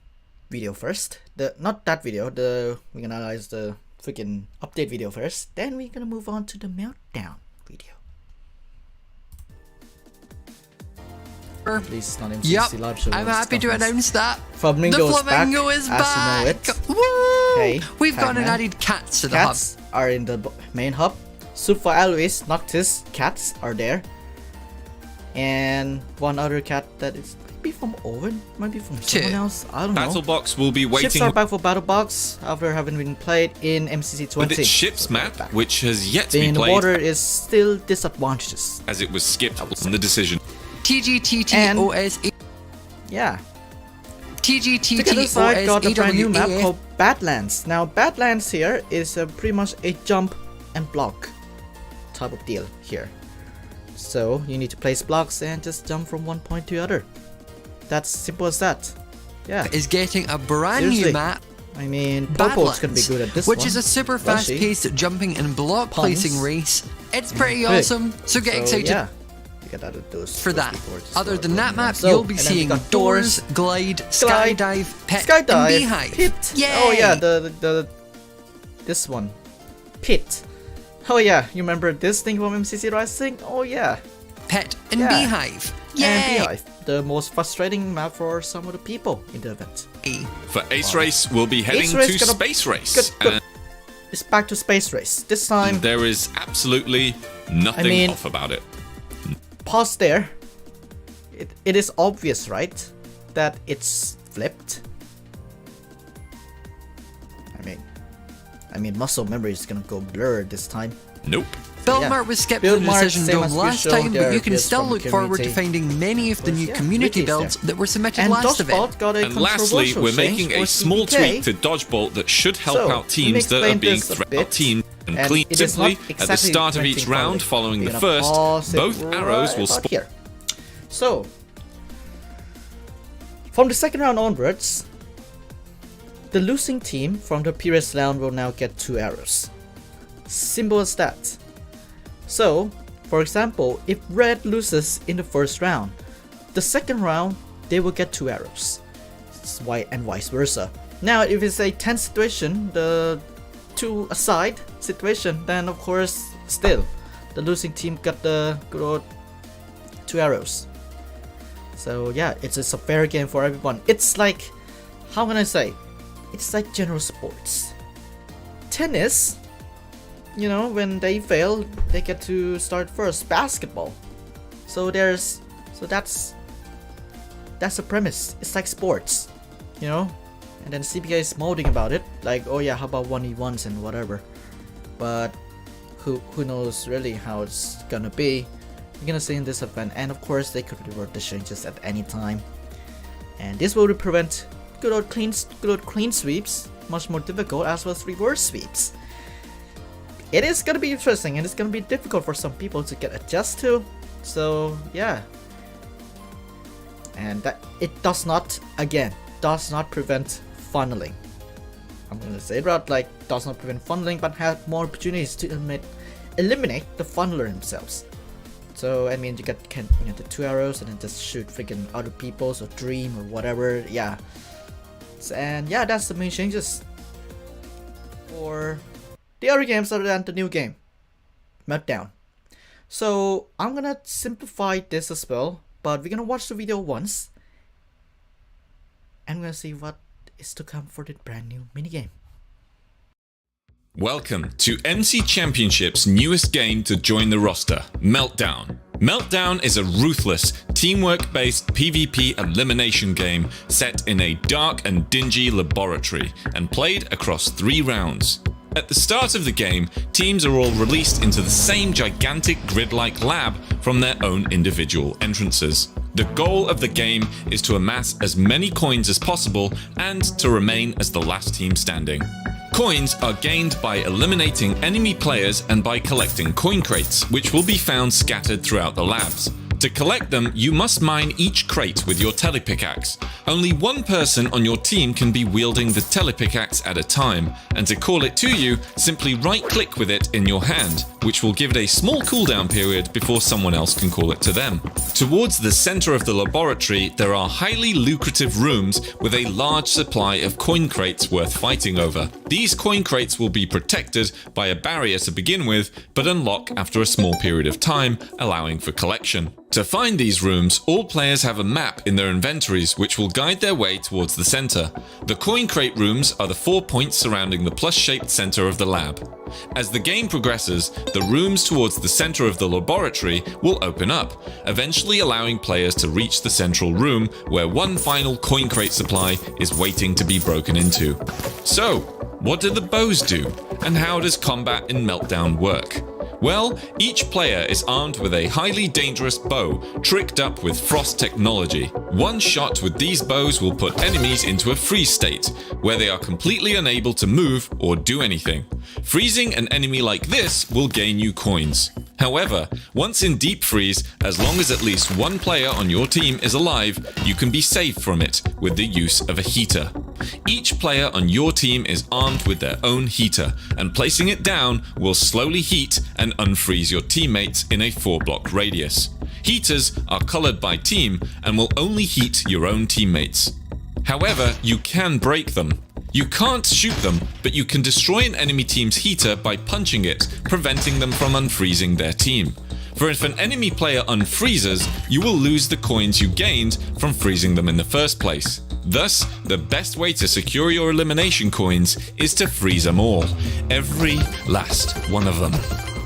Speaker 1: video first. Not that video. We're gonna analyze the freaking update video first. Then we're gonna move on to the Meltdown video. Please, not MCC Live Show.
Speaker 17: I'm happy to announce that
Speaker 1: Flamingo
Speaker 17: the Flamingo
Speaker 1: back,
Speaker 17: is back.
Speaker 1: As you know it.
Speaker 17: Woo!
Speaker 1: Hey,
Speaker 17: We've gone and
Speaker 1: man.
Speaker 17: added cats to the hub.
Speaker 1: Cats are in the main hub. Super Alois, Noctis, cats are there. And one other cat that is might be from Owen, might be from someone else. I don't know.
Speaker 18: Battlebox will be
Speaker 1: Ships
Speaker 18: waiting
Speaker 1: are back for Battlebox after having been played in MCC 20.
Speaker 18: with its ships map, which has yet to
Speaker 1: Being
Speaker 18: be
Speaker 1: in the
Speaker 18: played
Speaker 1: water is still disadvantageous.
Speaker 18: as it was skipped on the decision.
Speaker 17: TGTTOS.
Speaker 1: Yeah. Together side got a brand new map called Badlands. Now Badlands here is pretty much a jump and block type of deal here. So you need to place blocks and just jump from one point to the other. That's simple as that. Yeah.
Speaker 17: Is getting a brand
Speaker 1: Seriously.
Speaker 17: new map.
Speaker 1: I mean, Popo's gonna be good at this
Speaker 17: which
Speaker 1: one.
Speaker 17: is a super
Speaker 1: Won't she?
Speaker 17: fast-paced jumping and block
Speaker 1: Puns.
Speaker 17: placing race. It's pretty
Speaker 1: Big.
Speaker 17: awesome, so get excited
Speaker 1: Yeah. You get out of those
Speaker 17: for that.
Speaker 1: keyboards.
Speaker 17: Other than that map,
Speaker 1: So,
Speaker 17: you'll be
Speaker 1: and then we
Speaker 17: seeing
Speaker 1: got
Speaker 17: doors, glide, skydive, pet, and beehive.
Speaker 1: Pit.
Speaker 17: Yay!
Speaker 1: Oh yeah, the this one, Pit. Oh yeah, you remember this thing from MCC Rising? Oh yeah.
Speaker 17: Pet and
Speaker 1: Yeah.
Speaker 17: beehive. Yay!
Speaker 1: And beehive, the most frustrating map for some of the people in the event.
Speaker 18: For Ace Race, we'll be heading
Speaker 1: Ace Race
Speaker 18: to
Speaker 1: gonna-
Speaker 18: Space Race.
Speaker 1: It's back to Space Race. This time,
Speaker 18: There is absolutely nothing
Speaker 1: I mean-
Speaker 18: off about it.
Speaker 1: pause there. It is obvious, right, that it's flipped. I mean, muscle memory is gonna go blurred this time.
Speaker 18: Nope.
Speaker 17: Build
Speaker 1: Yeah.
Speaker 17: Mart was skipped
Speaker 1: Build
Speaker 17: from the
Speaker 1: Mart,
Speaker 17: decision
Speaker 1: same
Speaker 17: dome
Speaker 1: as we
Speaker 17: last
Speaker 1: showed
Speaker 17: time, but
Speaker 1: there,
Speaker 17: you can
Speaker 1: is
Speaker 17: still
Speaker 1: from
Speaker 17: look forward to
Speaker 1: community.
Speaker 17: finding many of the new
Speaker 1: Yeah,
Speaker 17: community
Speaker 1: Wikis there.
Speaker 17: builds that were submitted
Speaker 1: And
Speaker 17: last event.
Speaker 1: Dodgebot got a
Speaker 18: And lastly,
Speaker 1: controversial
Speaker 18: we're
Speaker 1: change
Speaker 18: making
Speaker 1: for
Speaker 18: a small
Speaker 1: CBK.
Speaker 18: tweak to Dodgeball that should help
Speaker 1: So,
Speaker 18: out
Speaker 1: let me
Speaker 18: teams that are
Speaker 1: explain
Speaker 18: being
Speaker 1: this a
Speaker 18: thrown
Speaker 1: bit.
Speaker 18: out team and
Speaker 1: And
Speaker 18: clean.
Speaker 1: it is
Speaker 18: Simply,
Speaker 1: not
Speaker 18: at the
Speaker 1: exactly
Speaker 18: start of each
Speaker 1: implementing
Speaker 18: round
Speaker 1: properly.
Speaker 18: following
Speaker 1: We're
Speaker 18: the
Speaker 1: gonna
Speaker 18: first,
Speaker 1: pause it
Speaker 18: both arrows
Speaker 1: right
Speaker 18: will
Speaker 1: about
Speaker 18: spawn.
Speaker 1: here. So, from the second round onwards, the losing team from the previous round will now get 2 arrows. Simple as that. So, for example, if red loses in the first round, the second round they will get 2 arrows. And vice versa. Now, if it's a tense situation, the 2 aside situation, then of course, still, the losing team got the good old 2 arrows. So yeah, it's a fair game for everyone. It's like, how can I say? It's like general sports. Tennis, you know, when they fail, they get to start first. Basketball. So that's the premise. It's like sports, you know. And then CBK is molding about it, like, oh yeah, how about 1v1s and whatever. But who knows really how it's gonna be. You're gonna see in this event, and of course they could revert the changes at any time. And this will prevent good old clean sweeps, much more difficult, as well as reverse sweeps. It is gonna be interesting, and it's gonna be difficult for some people to get adjust to. So yeah, and that it does not prevent funneling. I'm gonna say it right, like does not prevent funneling, but have more opportunities to eliminate the funneler themselves. So I mean, you get the 2 arrows and then just shoot freaking other people's or dream or whatever. Yeah, and yeah, that's the main changes for the other games other than the new game, Meltdown. So I'm gonna simplify this as well, but we're gonna watch the video once, and we're gonna see what is to come for the brand new minigame.
Speaker 18: Welcome to MC Championship's newest game to join the roster, Meltdown. Meltdown is a ruthless, teamwork-based PvP elimination game set in a dark and dingy laboratory and played across 3 rounds. At the start of the game, teams are all released into the same gigantic grid-like lab from their own individual entrances. The goal of the game is to amass as many coins as possible and to remain as the last team standing. Coins are gained by eliminating enemy players and by collecting coin crates, which will be found scattered throughout the labs. To collect them, you must mine each crate with your telepickaxe. Only one person on your team can be wielding the telepickaxe at a time, and to call it to you, simply right-click with it in your hand, which will give it a small cooldown period before someone else can call it to them. Towards the center of the laboratory, there are highly lucrative rooms with a large supply of coin crates worth fighting over. These coin crates will be protected by a barrier to begin with, but unlock after a small period of time, allowing for collection. To find these rooms, all players have a map in their inventories which will guide their way towards the center. The coin crate rooms are the 4 points surrounding the plus-shaped center of the lab. As the game progresses, the rooms towards the center of the laboratory will open up, eventually allowing players to reach the central room where one final coin crate supply is waiting to be broken into. So, what do the bows do? And how does combat in Meltdown work? Well, each player is armed with a highly dangerous bow, tricked up with frost technology. One shot with these bows will put enemies into a freeze state, where they are completely unable to move or do anything. Freezing an enemy like this will gain you coins. However, once in deep freeze, as long as at least one player on your team is alive, you can be saved from it with the use of a heater. Each player on your team is armed with their own heater, and placing it down will slowly heat and unfreeze your teammates in a 4-block radius. Heaters are colored by team and will only heat your own teammates. However, you can break them. You can't shoot them, but you can destroy an enemy team's heater by punching it, preventing them from unfreezing their team. For if an enemy player unfreezes, you will lose the coins you gained from freezing them in the first place. Thus, the best way to secure your elimination coins is to freeze them all. Every last one of them.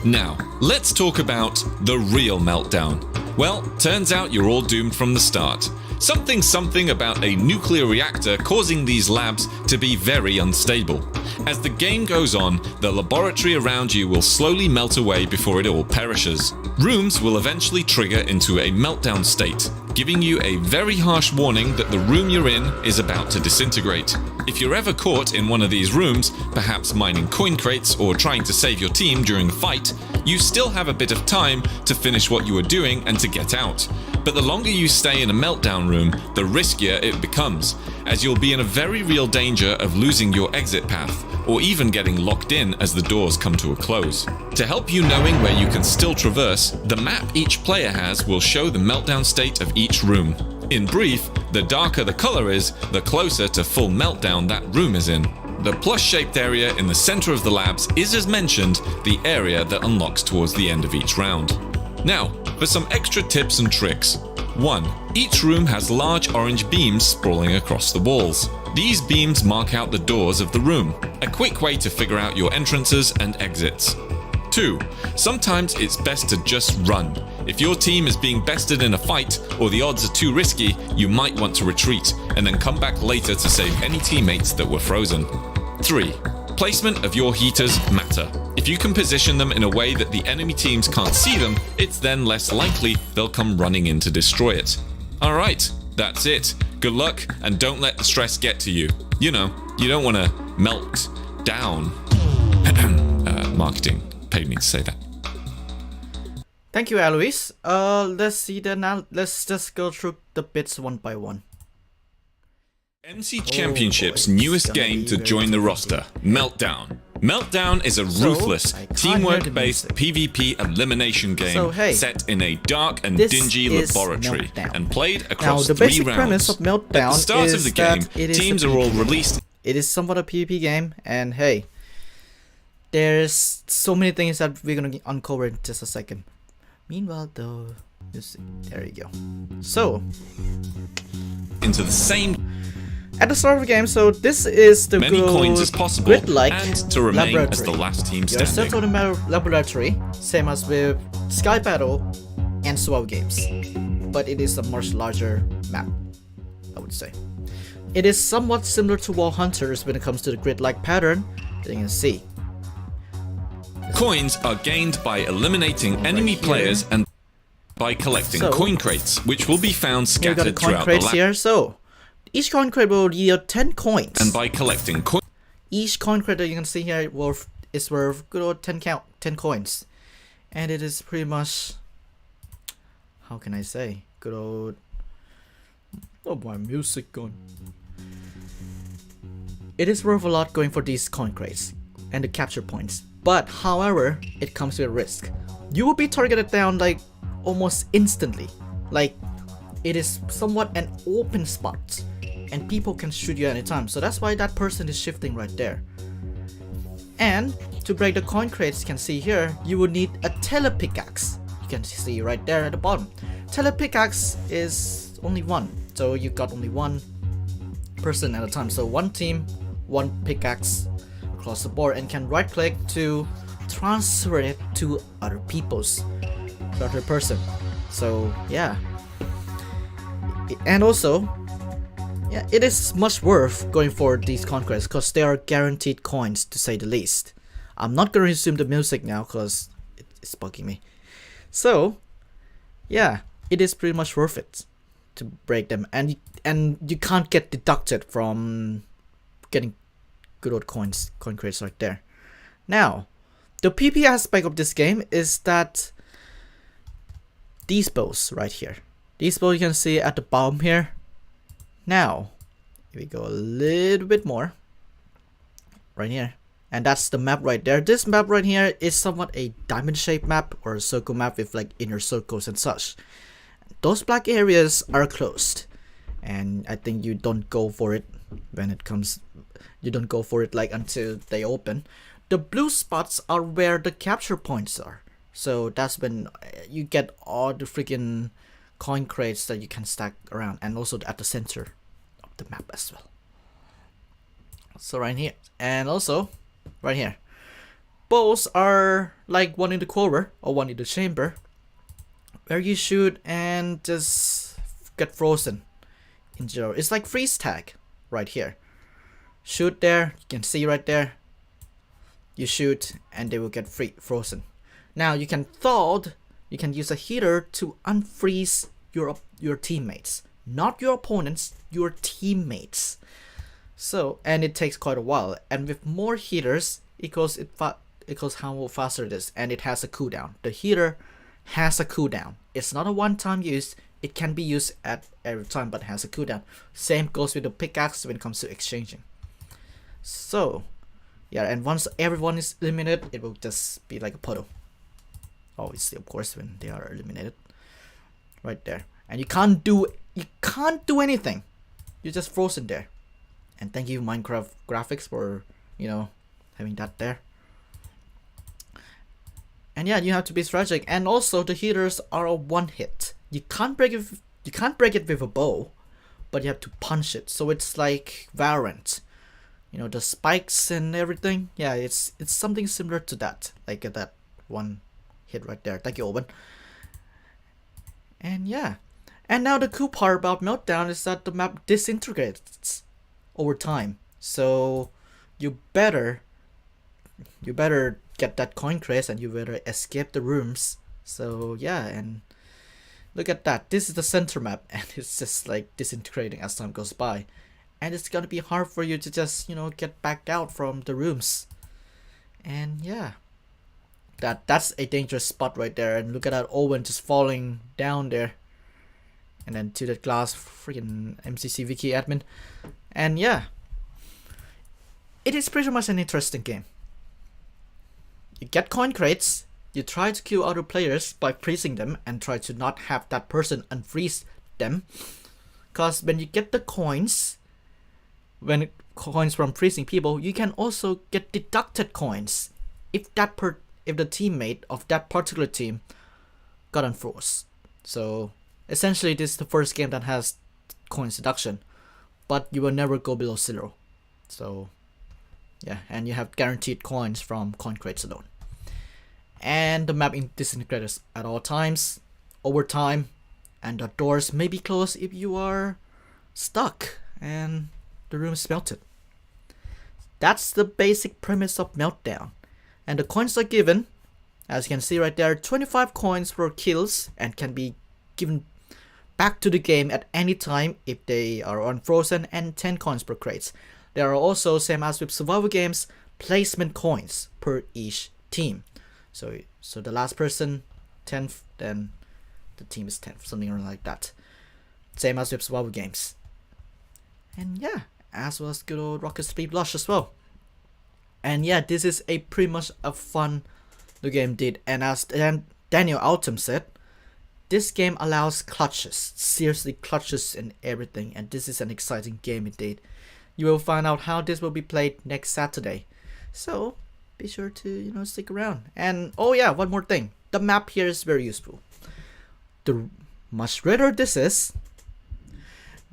Speaker 18: Now, let's talk about the real Meltdown. Well, turns out you're all doomed from the start. Something about a nuclear reactor causing these labs to be very unstable. As the game goes on, the laboratory around you will slowly melt away before it all perishes. Rooms will eventually trigger into a meltdown state, giving you a very harsh warning that the room you're in is about to disintegrate. If you're ever caught in one of these rooms, perhaps mining coin crates or trying to save your team during a fight, you still have a bit of time to finish what you were doing and to get out. But the longer you stay in a meltdown room, the riskier it becomes, as you'll be in a very real danger of losing your exit path, or even getting locked in as the doors come to a close. To help you knowing where you can still traverse, the map each player has will show the meltdown state of each room. In brief, the darker the color is, the closer to full meltdown that room is in. The plus-shaped area in the center of the labs is, as mentioned, the area that unlocks towards the end of each round. Now, for some extra tips and tricks. 1. Each room has large orange beams sprawling across the walls. These beams mark out the doors of the room, a quick way to figure out your entrances and exits. 2. Sometimes it's best to just run. If your team is being bested in a fight or the odds are too risky, you might want to retreat and then come back later to save any teammates that were frozen. 3. Placement of your heaters matter. If you can position them in a way that the enemy teams can't see them, it's then less likely they'll come running in to destroy it. Alright, that's it. Good luck, and don't let the stress get to you. You know, you don't want to melt down. Marketing paid me to say that.
Speaker 1: Thank you, Alois. Let's see the now. Let's just go through the bits one by one.
Speaker 18: MC Championship's newest game to join the roster, Meltdown. Meltdown is a ruthless, teamwork-based PvP elimination game set in a dark and dingy laboratory and played across 3 rounds.
Speaker 1: Now, the basic premise of Meltdown
Speaker 18: At the start of the game, teams are all released.
Speaker 1: It is somewhat a PvP game, and hey, there's so many things that we're gonna uncover in just a second. Meanwhile, though, there you go. So,
Speaker 18: into the same.
Speaker 1: At the start of the game, so this is the
Speaker 18: many coins as possible
Speaker 1: grid-like
Speaker 18: and to remain
Speaker 1: laboratory.
Speaker 18: as the last team
Speaker 1: You're
Speaker 18: standing.
Speaker 1: set on the laboratory, same as with Sky Battle and SWAT games, but it is a much larger map, I would say. It is somewhat similar to Wall Hunters when it comes to the grid-like pattern that you can see.
Speaker 18: Coins are gained by eliminating enemy players and by collecting coin crates, which will be found scattered throughout the lab.
Speaker 1: Here, so each coin crate will yield 10 coins.
Speaker 18: And by collecting coins,
Speaker 1: each coin crate that you can see here is worth good old 10 coins, and it is pretty much how can I say, good old, oh my music gone. It is worth a lot going for these coin crates and the capture points, but however, it comes with a risk. You will be targeted down like almost instantly, like it is somewhat an open spot and people can shoot you anytime, so that's why that person is shifting right there. And to break the coin crates, you can see here, you will need a tele pickaxe. You can see right there at the bottom. Tele pickaxe is only one, so you got only one person at a time. So one team, one pickaxe across the board, and can right click to transfer it to other other person. So yeah, and also, yeah, it is much worth going for these coin crates because they are guaranteed coins, to say the least. I'm not gonna resume the music now because it's bugging me. So yeah, it is pretty much worth it to break them, and you can't get deducted from getting good old coin crates right there. Now, the PP aspect of this game is that these bows right here. These bows you can see at the bottom here. Now, if we go a little bit more, right here, and that's the map right there. This map right here is somewhat a diamond-shaped map or a circle map with like inner circles and such. Those black areas are closed, and I think you don't go for it when it comes. You don't go for it like until they open. The blue spots are where the capture points are. So that's when you get all the freaking coin crates that you can stack around, and also at the center of the map as well. So right here, and also right here, bows are like one in the quiver or one in the chamber, where you shoot and just get frozen in zero. It's like freeze tag right here. Shoot there, you can see right there. You shoot and they will get frozen. Now you can you can use a heater to unfreeze your teammates, not your opponents, your teammates. So, and it takes quite a while, and with more heaters equals how faster it is, and it has a cooldown. The heater has a cooldown. It's not a one-time use. It can be used at every time, but it has a cooldown. Same goes with the pickaxe when it comes to exchanging. So yeah, and once everyone is eliminated, it will just be like a puddle. Obviously, of course, when they are eliminated, right there, and you can't do anything. You're just frozen there. And thank you, Minecraft graphics, for having that there. And yeah, you have to be strategic. And also, the heaters are a one hit. You can't break it with a bow, but you have to punch it. So it's like Valorant. The spikes and everything. Yeah, it's something similar to that. Like that one hit right there. Thank you, Owen. And yeah. And now the cool part about Meltdown is that the map disintegrates over time. So you better get that coin crate, and you better escape the rooms. So yeah, and look at that. This is the center map, and it's just like disintegrating as time goes by. And it's gonna be hard for you to just get back out from the rooms. And yeah, that's a dangerous spot right there. And look at that Owen just falling down there, and then to the glass, freaking MCC Wiki admin. And yeah, it is pretty much an interesting game. You get coin crates, you try to kill other players by freezing them, and try to not have that person unfreeze them. Cause when you get the coins, from freezing people, you can also get deducted coins if the teammate of that particular team got unfroze. So essentially, this is the first game that has coins deduction, but you will never go below 0. So yeah, and you have guaranteed coins from coin crates alone. And the map disintegrates at all times, over time, and the doors may be closed if you are stuck and the room is melted. That's the basic premise of Meltdown. And the coins are given, as you can see right there, 25 coins for kills, and can be given back to the game at any time if they are unfrozen, and 10 coins per crates. There are also, same as with survival games, placement coins per each team. So the last person 10th, then the team is 10, something like that. Same as with survival games. And yeah, as well as good old Rocket Speed Blush as well. And yeah, this is a pretty much a fun the game did. And as Daniel Autumn said, this game allows clutches, seriously clutches and everything. And this is an exciting game indeed. You will find out how this will be played next Saturday. So be sure to stick around. And oh yeah, one more thing. The map here is very useful. The much redder this is,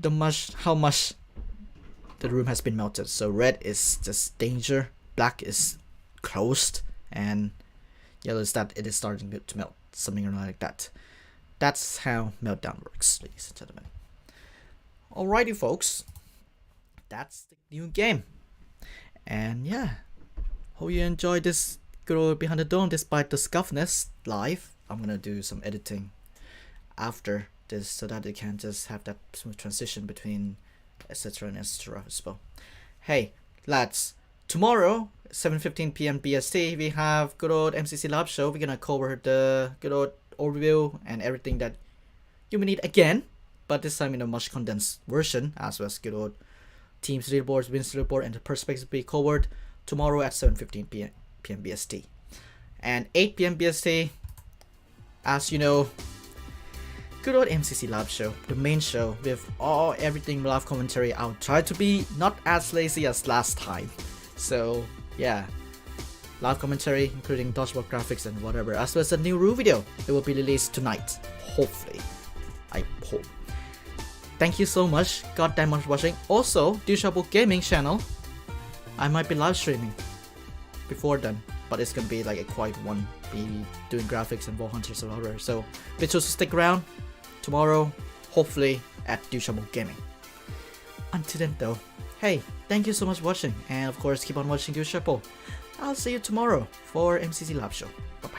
Speaker 1: how much the room has been melted. So red is just danger, black is closed, and yellow is that it is starting to melt, something like that. That's how Meltdown works, ladies and gentlemen. Alrighty folks, that's the new game. And yeah, hope you enjoyed this good old Behind the Dome despite the scuffness live. I'm gonna do some editing after this so that it can just have that smooth transition between etc and etc as well. Hey lads, tomorrow 7:15 p.m. BST we have good old MCC Live Show. We're gonna cover the good old overview and everything that you may need again, but this time in a much condensed version, as well as good old teams leaderboards, wins leaderboard, and the perspectives will be covered tomorrow at 7:15 p.m. BST. And 8 p.m. BST, as you know, good old MCC Live Show, the main show with everything live commentary. I'll try to be not as lazy as last time. So yeah, live commentary including dodgeball graphics and whatever, as well as a new rule video. It will be released tonight, hopefully. I hope. Thank you so much, goddamn much for watching. Also, Duechayapol Gaming channel, I might be live streaming before then, but it's gonna be like a quiet one, be doing graphics and Wall Hunters or whatever. So be sure to stick around tomorrow, hopefully at Duechayapol Gaming. Until then though, hey, thank you so much for watching, and of course keep on watching Duechayapol. I'll see you tomorrow for MCC Live Show. Bye bye.